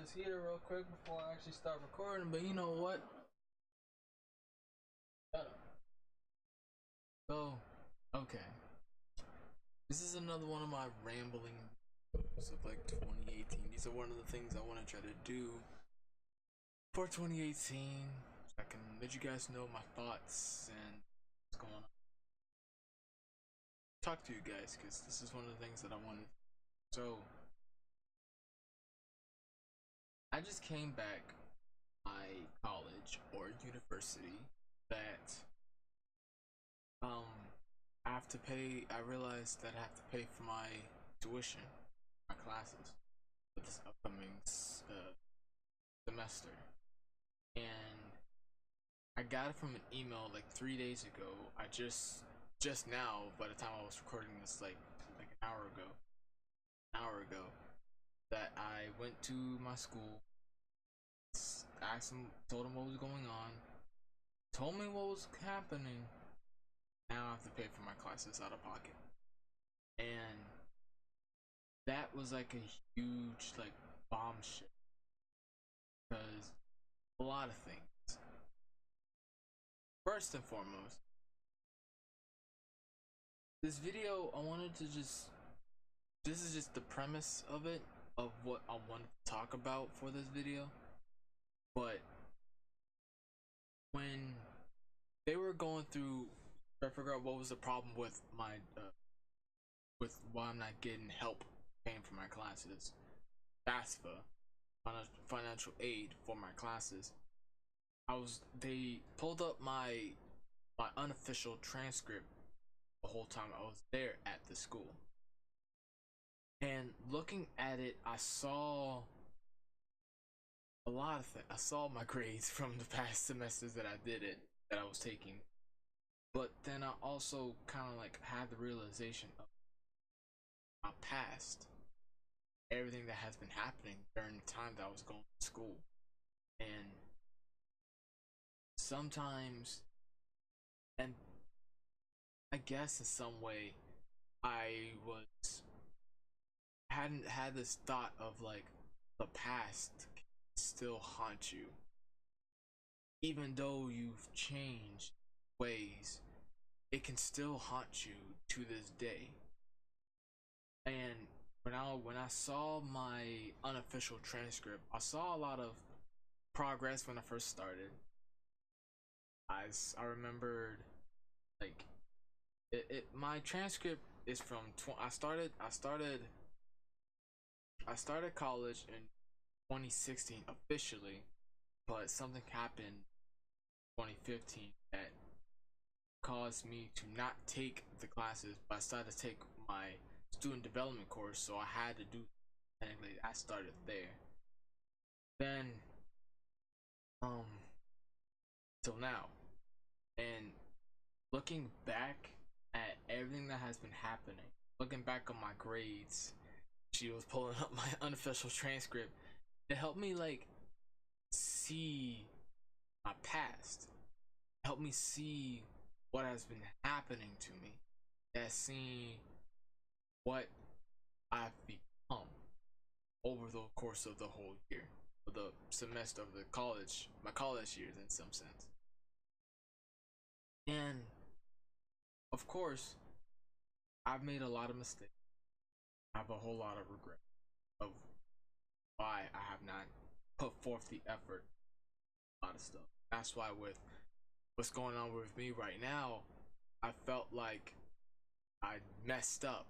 this heater real quick before I actually start recording, but you know what? Shut up. So, okay. This is another one of my rambling videos of like 2018. These are one of the things I want to try to do for 2018. So I can let you guys know my thoughts and what's going on. Talk to you guys because this is one of the things that I wanted. So, I just came back my college or university that I have to pay. I realized that I have to pay for my tuition, my classes for this upcoming semester, and I got it from an email like 3 days ago. I just now, by the time I was recording this, like an hour ago, that I went to my school, asked them, told them what was going on, told me what was happening. Now I have to pay for my classes out of pocket, and that was like a huge like bombshell because a lot of things. First and foremost, this video I wanted to just this is just the premise of it, of what I wanted to talk about for this video. But when they were going through, I figured out what was the problem with my with why I'm not getting help paying for my classes. FAFSA, financial aid for my classes. They pulled up my unofficial transcript the whole time I was there at the school. And looking at it, I saw a lot of things. I saw my grades from the past semesters that I was taking. But then I also kind of like had the realization of my past, everything that has been happening during the time that I was going to school. And sometimes, and I guess in some way, I was hadn't had this thought of like the past can still haunt you, even though you've changed ways. It can still haunt you to this day. And when I saw my unofficial transcript, I saw a lot of progress when I first started. I remembered like my transcript is from I started college in 2016 officially, but something happened in 2015 that caused me to not take the classes, but I started to take my student development course, so I had to do. Technically, I started there. Then, um, till now, and looking back at everything that has been happening, looking back on my grades, she was pulling up my unofficial transcript. It helped me like see my past. It helped me see what has been happening to me. That seeing what I've become over the course of the whole year, of the semester of my college years in some sense. And of course, I've made a lot of mistakes. I have a whole lot of regret of why I have not put forth the effort, a lot of stuff. That's why with what's going on with me right now, I felt like I messed up.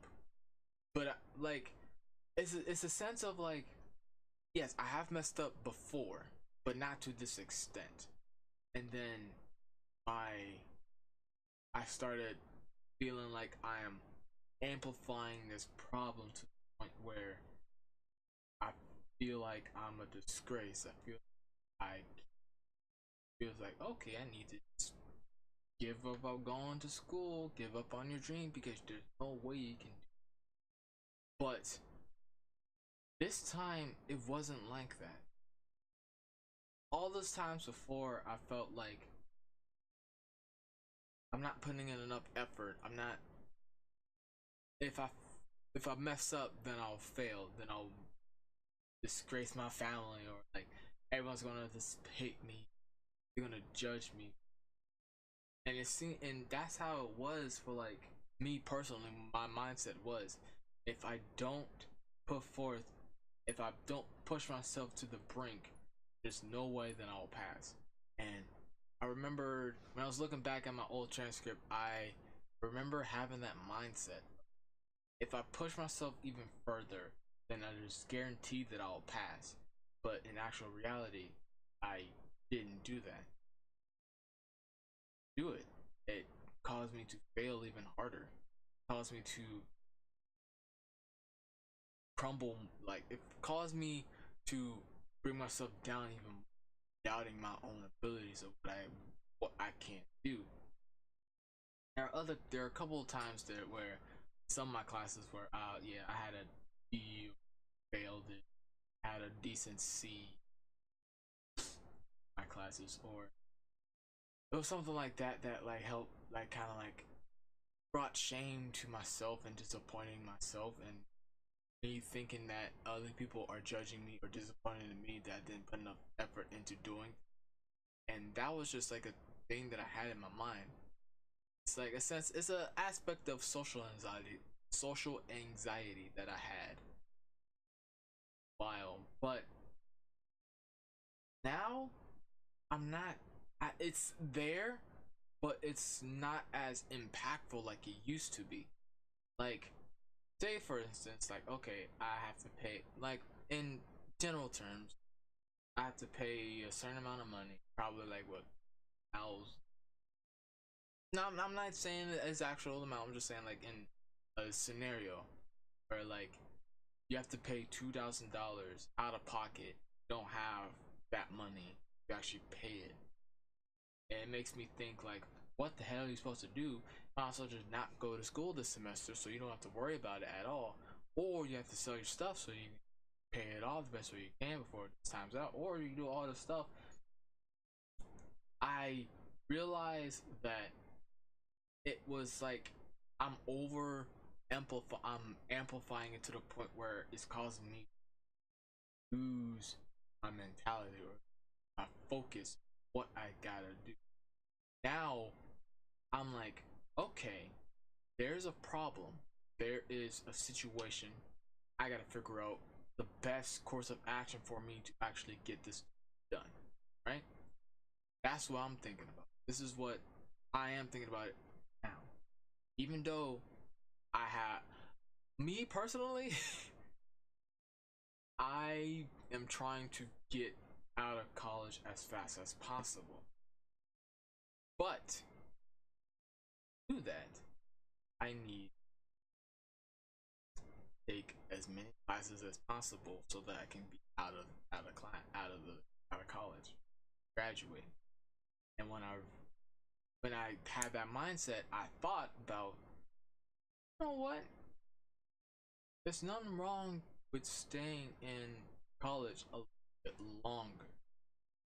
But like, it's a sense of like, yes, I have messed up before, but not to this extent. And then I started feeling like I am amplifying this problem to the point where I feel like I'm a disgrace. I feels like, okay, I need to just give up on going to school, give up on your dream because there's no way you can do it. But this time it wasn't like that. All those times before, I felt like I'm not putting in enough effort. I'm not. If I mess up, then I'll fail. Then disgrace my family, or like everyone's gonna just hate me, they're gonna judge me. And that's how it was for like me personally. My mindset was, if I don't put forth, if I don't push myself to the brink, there's no way that I'll pass. And I remember when I was looking back at my old transcript, I remember having that mindset. If I push myself even further, then I just guarantee that I'll pass. But in actual reality, I didn't do that. Do it. It caused me to fail even harder. It caused me to crumble. Like, it caused me to bring myself down even more, doubting my own abilities of what I can't do. There are a couple of times there where some of my classes were yeah, I had a D, failed it, had a decent C my classes, or it was something like that that like helped, like kind of like brought shame to myself and disappointing myself, and me thinking that other people are judging me or disappointed in me that I didn't put enough effort into doing. And that was just like a thing that I had in my mind. It's like a sense, it's an aspect of social anxiety that I had while, but now I'm not. It's there, but it's not as impactful like it used to be. Like, say for instance, like, okay, I have to pay, like, in general terms, I have to pay a certain amount of money, probably like what, owls. No, I'm not saying it's actual amount. I'm just saying like in a scenario where like you have to pay $2,000 out of pocket. You don't have that money to actually pay it, and it makes me think like, what the hell are you supposed to do? Also, just not go to school this semester, so you don't have to worry about it at all, or you have to sell your stuff so you can pay it off the best way you can before it time's out, or you do all this stuff. I realized that it was like I'm amplifying it to the point where it's causing me to lose my mentality or my focus, what I gotta do. Now I'm like, okay, there's a problem, there is a situation, I gotta figure out the best course of action for me to actually get this done, right? That's what I'm thinking about. This is what I am thinking about it now. Even though I have, me personally, I am trying to get out of college as fast as possible. But to do that, I need to take as many classes as possible so that I can be out of college, graduate. And when I had that mindset, I thought about, you know what? There's nothing wrong with staying in college a little bit longer,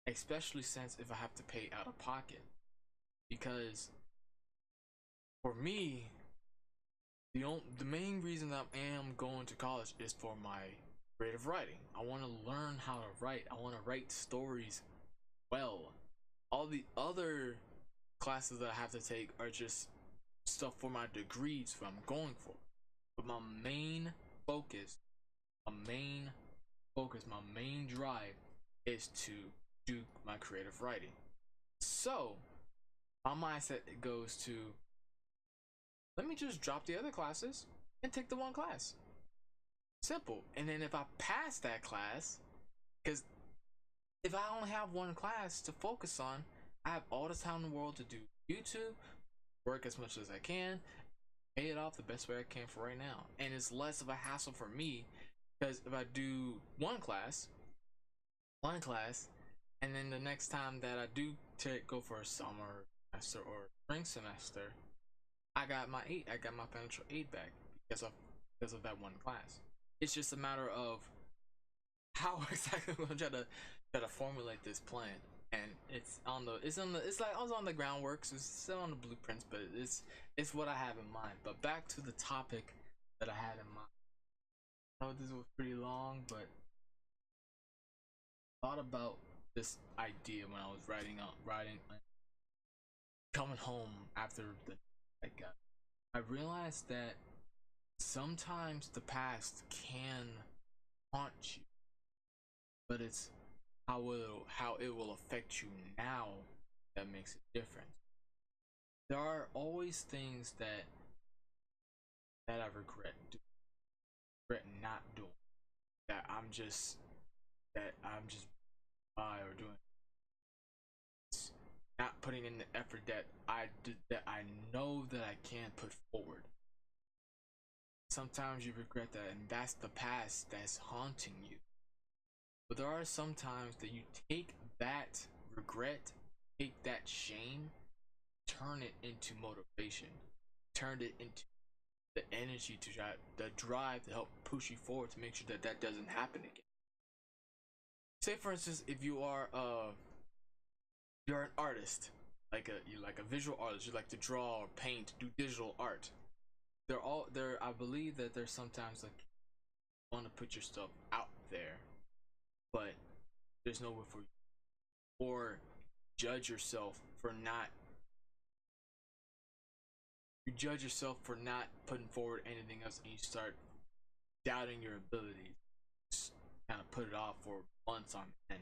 especially since if I have to pay out of pocket. Because for me, the main reason that I am going to college is for my creative writing. I want to learn how to write. I want to write stories well. All the other classes that I have to take are just stuff for my degrees, what I'm going for. But focus, main my main drive is to do my creative writing. So my mindset goes to, let me just drop the other classes and take the one class. Simple. And then if I pass that class, because if I only have one class to focus on, I have all the time in the world to do YouTube, work as much as I can, pay it off the best way I can for right now. And it's less of a hassle for me, because if I do one class, and then the next time that I do go for a summer semester or spring semester, I got my financial aid back because of that one class. It's just a matter of how exactly I'm gonna try to formulate this plan. And it's like I was on the groundworks, it's still on the blueprints, but it's what I have in mind. But back to the topic that I had in mind. I know this was pretty long, but thought about this idea when I was writing, coming home after the like I realized that sometimes the past can haunt you, but it's how it will affect you now that makes it different. There are always things that I regret not doing, that I'm just by or doing, not putting in the effort that I did, that I know that I can put forward. Sometimes you regret that, and that's the past that's haunting you. But there are some times that you take that regret, take that shame, turn it into motivation, turn it into the energy to try, the drive to help push you forward to make sure that that doesn't happen again. Say for instance, if you're an artist, like a visual artist, you like to draw or paint, do digital art. They're all there. I believe that there's sometimes like you want to put your stuff out there, but there's nowhere for you, or judge yourself for not you judge yourself for not putting forward anything else, and you start doubting your ability. Just kind of put it off for months on end.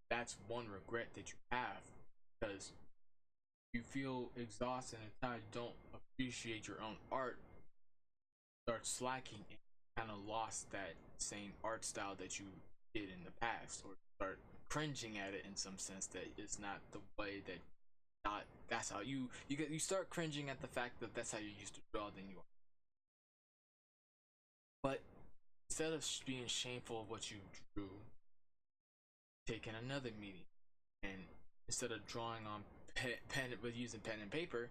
That's one regret that you have, because you feel exhausted and tired, you don't appreciate your own art, start slacking, and kind of lost that same art style that you did in the past, or start cringing at it in some sense that it's not the way that not that's how you start cringing at the fact that that's how you used to draw than you are. But instead of being shameful of what you drew, taking another medium, and instead of drawing on pen with using pen and paper,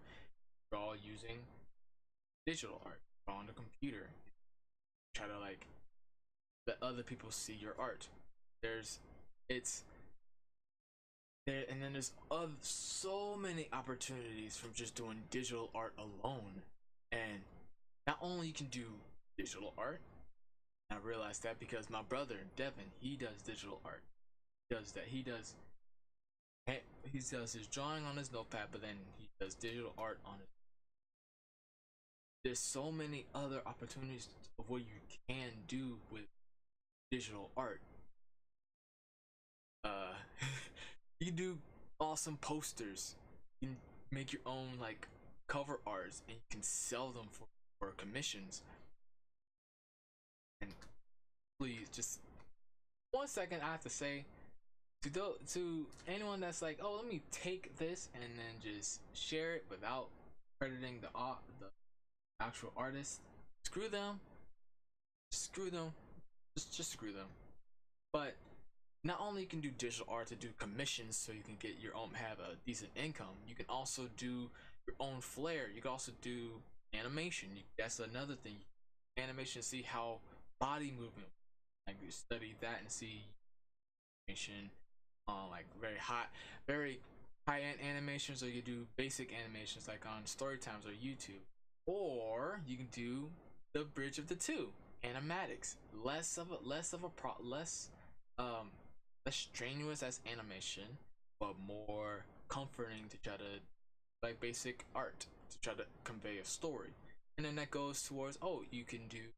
draw using digital art, draw on the computer, try to like let other people see your art. There's it's there, and then there's so many opportunities from just doing digital art alone. And not only you can do digital art, I realized that because my brother Devin, he does digital art. He does that. He does his drawing on his notepad, but then he does digital art on it. There's so many other opportunities of what you can do with digital art. Uh, you can do awesome posters. You can make your own like cover arts, and you can sell them for commissions. And please, just 1 second, I have to say to anyone that's like, oh, let me take this and then just share it without crediting the actual artist. Screw them. Screw them. Just screw them. But not only you can do digital art to do commissions so you can get your own have a decent income, you can also do your own flair. You can also do animation. That's another thing. Animation, see how body movement, like you study that and see animation like very high end animations, or you can do basic animations like on story times or YouTube, or you can do the bridge of the two, animatics. Less um less strenuous as animation, but more comforting to try to like basic art to try to convey a story. And then that goes towards, oh, you can do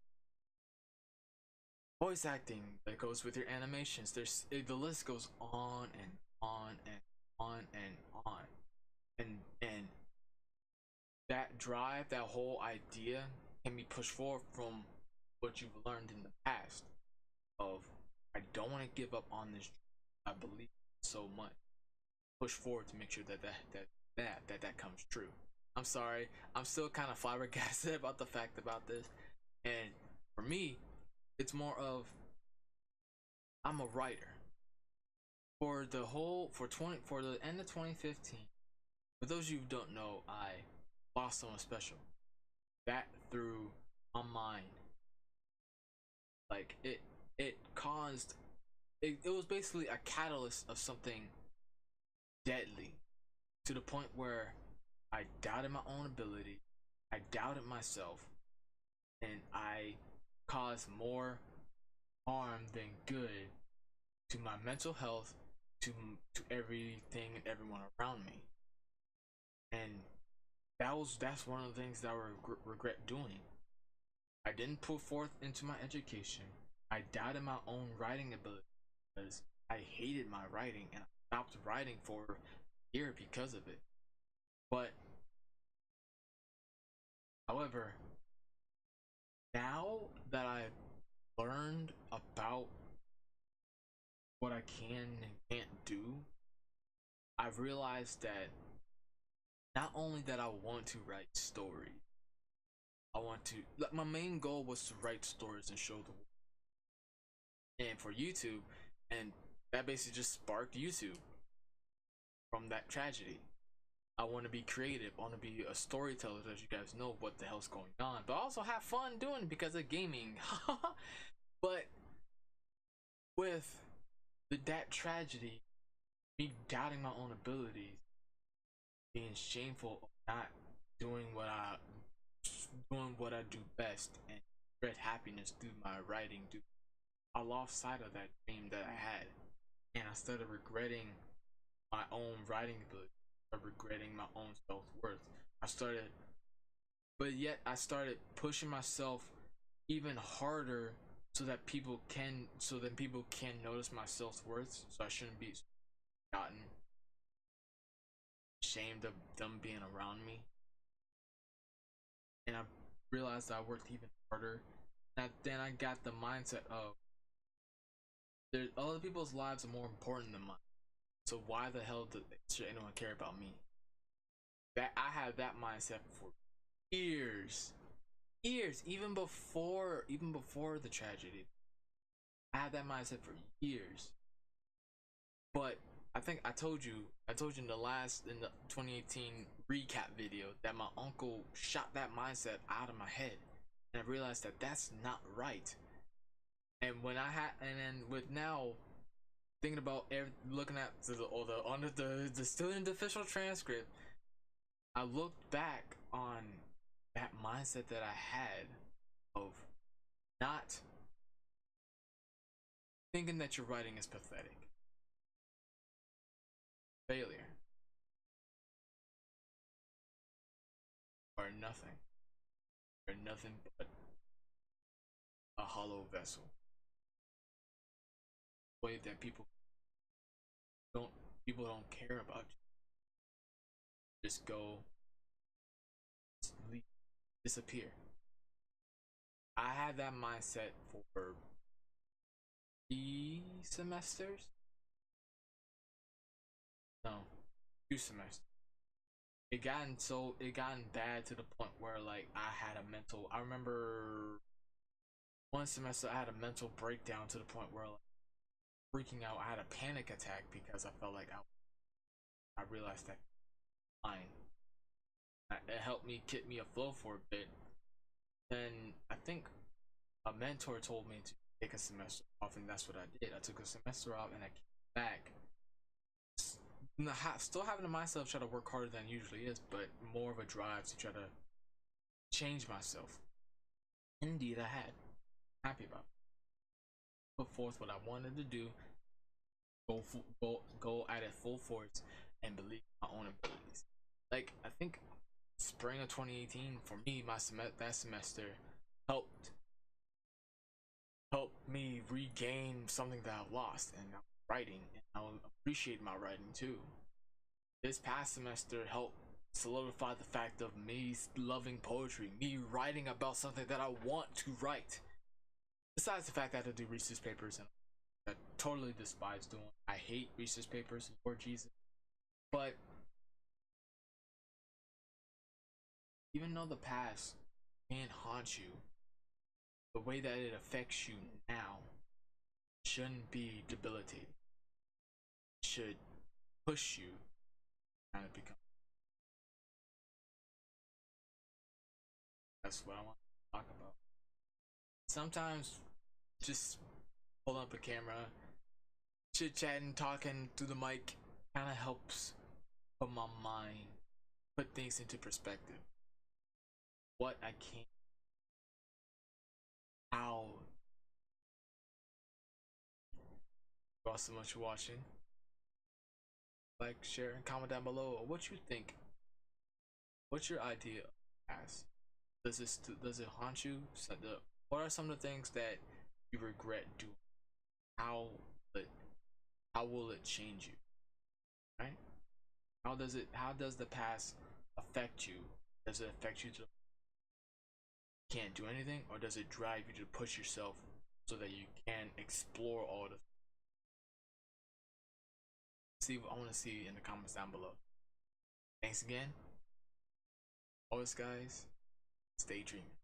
voice acting that goes with your animations. The list goes on and on and on and on. And that drive, that whole idea can be pushed forward from what you've learned in the past of, I don't want to give up on this. I believe so much. Push forward to make sure that comes true. I'm sorry, I'm still kind of flabbergasted about the fact about this. And for me, it's more of, I'm a writer. For the end of 2015, for those of you who don't know, I lost someone special. That through my mind, like it caused it was basically a catalyst of something deadly, to the point where I doubted my own ability, I doubted myself, and I caused more harm than good to my mental health, to everything and everyone around me. And that's one of the things that I regret doing. I didn't put forth into my education. I doubted my own writing ability because I hated my writing and I stopped writing for a year because of it. But however, now that I've learned about what I can and can't do, I've realized that not only that I want to write stories, I want to, like, my main goal was to write stories and show the world. And for YouTube, and that basically just sparked YouTube from that tragedy. I want to be creative. I want to be a storyteller, as you guys know what the hell's going on. But I also have fun doing it because of gaming. But with that tragedy, me doubting my own abilities, being shameful of not doing what I do best, and spread happiness through my writing, I lost sight of that dream that I had, and I started regretting my own writing ability, regretting my own self-worth. I started, but yet I started pushing myself even harder so that people can notice my self-worth. So I shouldn't be gotten ashamed of them being around me. And I realized that I worked even harder. And then I got the mindset of other people's lives are more important than mine. So why the hell should anyone care about me? That I had that mindset for years, even before the tragedy. I had that mindset for years. But I think I told you in the 2018 recap video that my uncle shot that mindset out of my head, and I realized that that's not right. And then with now thinking about looking at the student official transcript, I looked back on that mindset that I had of not thinking that your writing is pathetic, failure, or nothing but a hollow vessel. Way that don't don't care about you. Just go, leave, disappear. I had that mindset for 3 semesters. No, 2 semesters. It gotten bad to the point where, like, I remember one semester I had a mental breakdown to the point where, like, freaking out. I had a panic attack because I felt like I realized that fine. It helped me keep me afloat for a bit. Then I think a mentor told me to take a semester off, and that's what I did. I took a semester off and I came back. Still having the mindset of trying to work harder than it usually is, but more of a drive to try to change myself. Indeed, I had. Happy about it. Put forth what I wanted to do, go at it full force, and believe in my own abilities. Like, I think spring of 2018 for me, that semester helped me regain something that I lost, and writing, and I appreciate my writing too. This past semester helped solidify the fact of me loving poetry, me writing about something that I want to write. Besides the fact that I had to do research papers, and I totally despise doing. I hate research papers, Lord Jesus. But even though the past can haunt you, the way that it affects you now shouldn't be debilitating. It should push you kind of become. That's what I want to talk about. Sometimes just pull up a camera, chit chatting, talking through the mic kind of helps put my mind, put things into perspective. What I can, how all so much for watching. Like, share, and comment down below what you think. What's your idea of past? Does it haunt you? What are some of the things that you regret doing? How will it, how will it change you? Right? How does the past affect you? Does it affect you to can't do anything, or does it drive you to push yourself so that you can explore all the see I want to see in the comments down below. Thanks again. Always guys, stay dreaming.